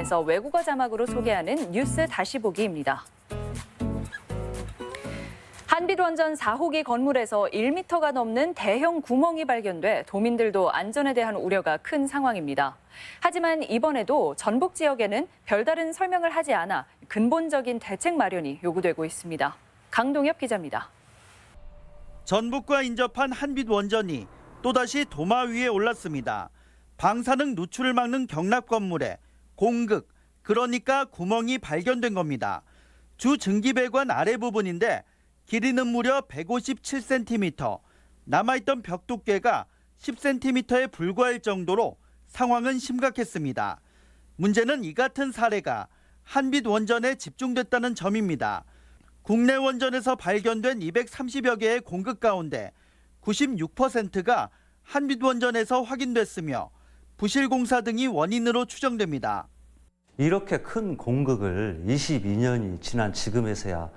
보면서 외국어 자막으로 소개하는 뉴스 다시 보기입니다. 한빛원전 4호기 건물에서 1m가 넘는 대형 구멍이 발견돼 도민들도 안전에 대한 우려가 큰 상황입니다. 하지만 이번에도 전북 지역에는 별다른 설명을 하지 않아 근본적인 대책 마련이 요구되고 있습니다. 강동엽 기자입니다. 전북과 인접한 한빛원전이 또다시 도마 위에 올랐습니다. 방사능 누출을 막는 경납 건물에 공극, 그러니까 구멍이 발견된 겁니다. 주 증기배관 아래 부분인데 길이는 무려 157cm, 남아있던 벽 두께가 10cm에 불과할 정도로 상황은 심각했습니다. 문제는 이 같은 사례가 한빛원전에 집중됐다는 점입니다. 국내 원전에서 발견된 230여 개의 공극 가운데 96%가 한빛원전에서 확인됐으며 부실공사 등이 원인으로 추정됩니다. 이렇게 큰 공극을 22년이 지난 지금에서야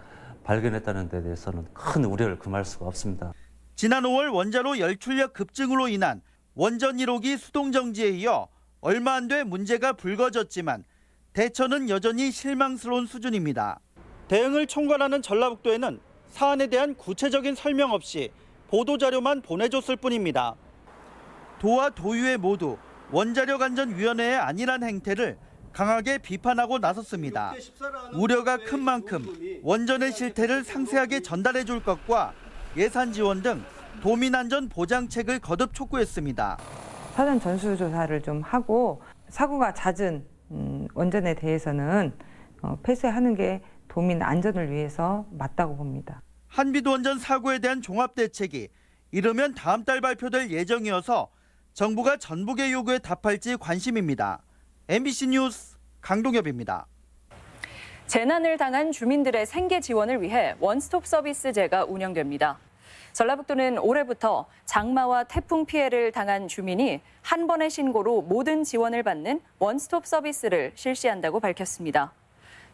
발견했다는 데 대해서는 큰 우려를 금할 수가 없습니다. 지난 5월 원자로 열출력 급증으로 인한 원전 1호기 수동 정지에 이어 얼마 안 돼 문제가 불거졌지만 대처는 여전히 실망스러운 수준입니다. 대응을 총괄하는 전라북도에는 사안에 대한 구체적인 설명 없이 보도자료만 보내줬을 뿐입니다. 도와 도의회 모두 원자력안전위원회의 안일한 행태를 강하게 비판하고 나섰습니다. 우려가 큰 만큼 원전의 실태를 상세하게 전달해 줄 것과 예산 지원 등 도민 안전 보장책을 거듭 촉구했습니다. 사전 전수조사를 좀 하고 사고가 잦은 원전에 대해서는 폐쇄하는 게 도민 안전을 위해서 맞다고 봅니다. 한빛원전 사고에 대한 종합대책이 이르면 다음 달 발표될 예정이어서 정부가 전북의 요구에 답할지 관심입니다. MBC 뉴스 강동엽입니다. 재난을 당한 주민들의 생계 지원을 위해 원스톱 서비스제가 운영됩니다. 전라북도는 올해부터 장마와 태풍 피해를 당한 주민이 한 번의 신고로 모든 지원을 받는 원스톱 서비스를 실시한다고 밝혔습니다.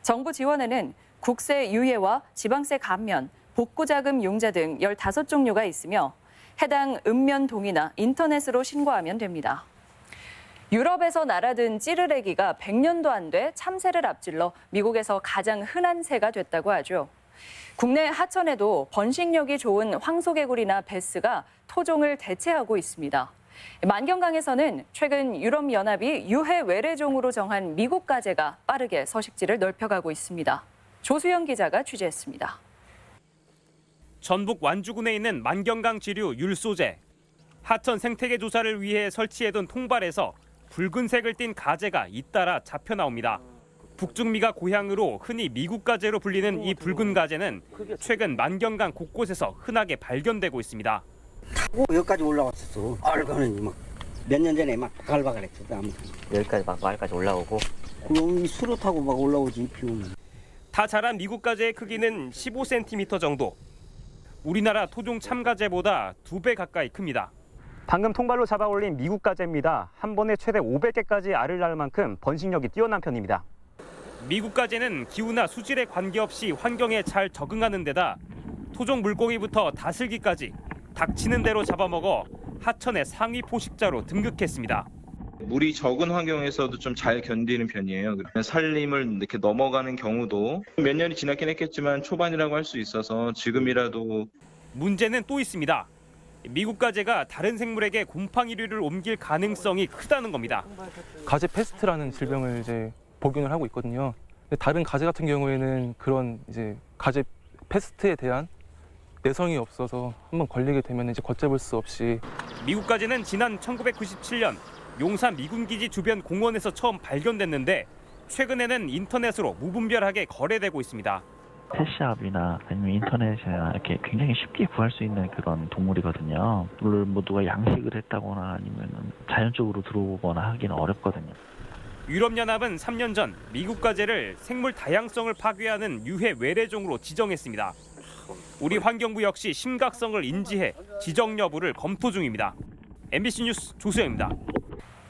정부 지원에는 국세 유예와 지방세 감면, 복구자금 융자 등 15종류가 있으며 해당 읍면 동의나 인터넷으로 신고하면 됩니다. 유럽에서 날아든 찌르레기가 100년도 안 돼 참새를 앞질러 미국에서 가장 흔한 새가 됐다고 하죠. 국내 하천에도 번식력이 좋은 황소개구리나 베스가 토종을 대체하고 있습니다. 만경강에서는 최근 유럽연합이 유해 외래종으로 정한 미국 가재가 빠르게 서식지를 넓혀가고 있습니다. 조수영 기자가 취재했습니다. 전북 완주군에 있는 만경강 지류 율소재. 하천 생태계 조사를 위해 설치해둔 통발에서 붉은색을 띤 가재가 잇따라 잡혀 나옵니다. 북중미가 고향으로 흔히 미국 가재로 불리는 이 붉은 가재는 최근 만경강 곳곳에서 흔하게 발견되고 있습니다. 타고 여기까지 올라왔었어. 알가는 막 몇 년 전에 막 바글바글했어. 아무튼 여기까지 막 마을까지 올라오고. 그럼 이 수로 타고 막 올라오지 비 오면. 다 자란 미국 가재의 크기는 15cm 정도. 우리나라 토종 참가재보다 2배 가까이 큽니다. 방금 통발로 잡아 올린 미국 가재입니다. 한 번에 최대 500개까지 알을 낳을 만큼 번식력이 뛰어난 편입니다. 미국 가재는 기후나 수질에 관계없이 환경에 잘 적응하는 데다 토종 물고기부터 다슬기까지 닥치는 대로 잡아먹어 하천의 상위 포식자로 등극했습니다. 물이 적은 환경에서도 좀 잘 견디는 편이에요. 산림을 이렇게 넘어가는 경우도 몇 년이 지났긴 했겠지만 초반이라고 할 수 있어서 지금이라도. 문제는 또 있습니다. 미국 가재가 다른 생물에게 곰팡이류를 옮길 가능성이 크다는 겁니다. 가재 패스트라는 질병을 이제 복용을 하고 있거든요. 근데 다른 가재 같은 경우에는 그런 이제 가재 패스트에 대한 내성이 없어서 한번 걸리게 되면 이제 걷잡을 수 없이. 미국 가재는 지난 1997년 용산 미군기지 주변 공원에서 처음 발견됐는데 최근에는 인터넷으로 무분별하게 거래되고 있습니다. 펫샵이나 아니면 인터넷이나 이렇게 굉장히 쉽게 구할 수 있는 그런 동물이거든요. 물을 뭐 누가 양식을 했다거나 아니면 자연적으로 들어오거나 하기는 어렵거든요. 유럽연합은 3년 전 미국 가재를 생물 다양성을 파괴하는 유해 외래종으로 지정했습니다. 우리 환경부 역시 심각성을 인지해 지정 여부를 검토 중입니다. MBC 뉴스 조수영입니다.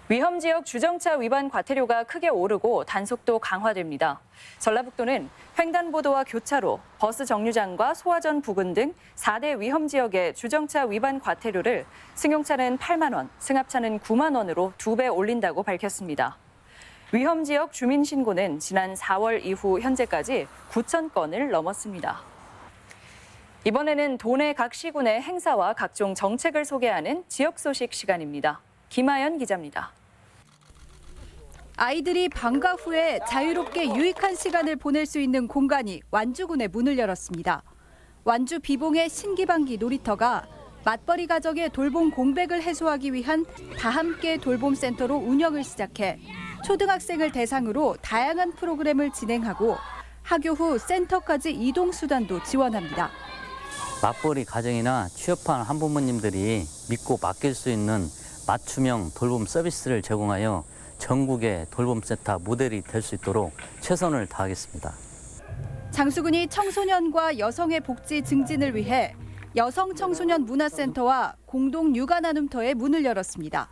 위험지역 주정차 위반 과태료가 크게 오르고 단속도 강화됩니다. 전라북도는 횡단보도와 교차로, 버스 정류장과 소화전 부근 등 4대 위험지역의 주정차 위반 과태료를 승용차는 8만 원, 승합차는 9만 원으로 2배 올린다고 밝혔습니다. 위험 지역 주민 신고는 지난 4월 이후 현재까지 9천 건을 넘었습니다. 이번에는 도내 각 시군의 행사와 각종 정책을 소개하는 지역 소식 시간입니다. 김하연 기자입니다. 아이들이 방과 후에 자유롭게 유익한 시간을 보낼 수 있는 공간이 완주군에 문을 열었습니다. 완주 비봉의 신기방기 놀이터가 맞벌이 가정의 돌봄 공백을 해소하기 위한 다함께 돌봄센터로 운영을 시작해 초등학생을 대상으로 다양한 프로그램을 진행하고 하교 후 센터까지 이동 수단도 지원합니다. 맞벌이 가정이나 취업한 한부모님들이 믿고 맡길 수 있는 맞춤형 돌봄 서비스를 제공하여 전국의 돌봄센터 모델이 될 수 있도록 최선을 다하겠습니다. 장수군이 청소년과 여성의 복지 증진을 위해 여성 청소년 문화센터와 공동 육아 나눔터에 문을 열었습니다.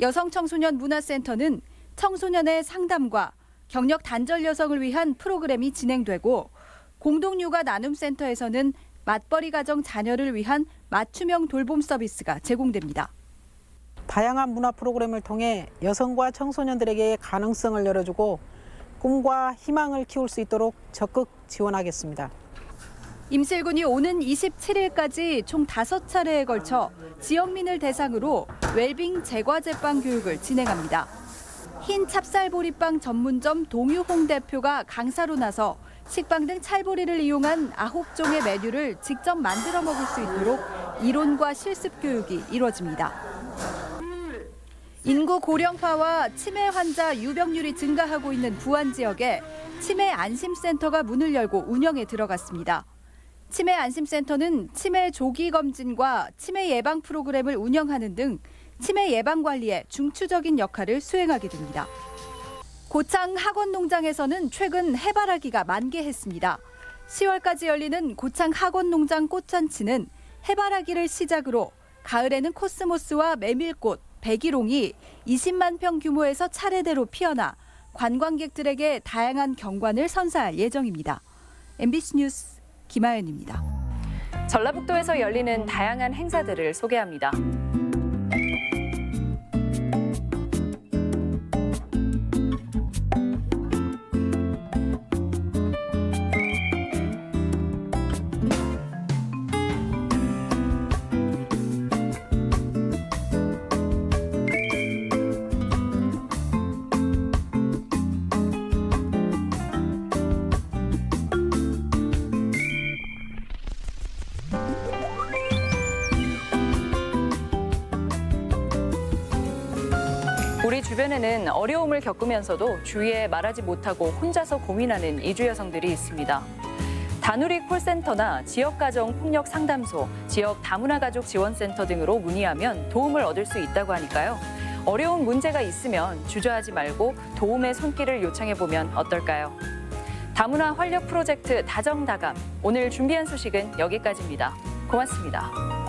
여성 청소년 문화센터는 청소년의 상담과 경력 단절 여성을 위한 프로그램이 진행되고 공동 육아 나눔센터에서는 맞벌이 가정 자녀를 위한 맞춤형 돌봄 서비스가 제공됩니다. 다양한 문화 프로그램을 통해 여성과 청소년들에게 가능성을 열어주고 꿈과 희망을 키울 수 있도록 적극 지원하겠습니다. 임실군이 오는 27일까지 총 5차례에 걸쳐 지역민을 대상으로 웰빙 제과제빵 교육을 진행합니다. 흰 찹쌀보리빵 전문점 동유홍 대표가 강사로 나서 식빵 등 찰보리를 이용한 9종의 메뉴를 직접 만들어 먹을 수 있도록 이론과 실습 교육이 이루어집니다. 인구 고령화와 치매 환자 유병률이 증가하고 있는 부안 지역에 치매 안심센터가 문을 열고 운영에 들어갔습니다. 치매 안심센터는 치매 조기 검진과 치매 예방 프로그램을 운영하는 등 치매 예방 관리에 중추적인 역할을 수행하게 됩니다. 고창 학원농장에서는 최근 해바라기가 만개했습니다. 10월까지 열리는 고창 학원농장 꽃잔치는 해바라기를 시작으로 가을에는 코스모스와 메밀꽃, 백일홍이 20만 평 규모에서 차례대로 피어나 관광객들에게 다양한 경관을 선사할 예정입니다. MBC 뉴스 김하연입니다. 전라북도에서 열리는 다양한 행사들을 소개합니다. 우리 주변에는 어려움을 겪으면서도 주위에 말하지 못하고 혼자서 고민하는 이주 여성들이 있습니다. 다누리 콜센터나 지역가정 폭력 상담소, 지역 다문화 가족 지원센터 등으로 문의하면 도움을 얻을 수 있다고 하니까요. 어려운 문제가 있으면 주저하지 말고 도움의 손길을 요청해보면 어떨까요? 다문화 활력 프로젝트 다정다감, 오늘 준비한 소식은 여기까지입니다. 고맙습니다.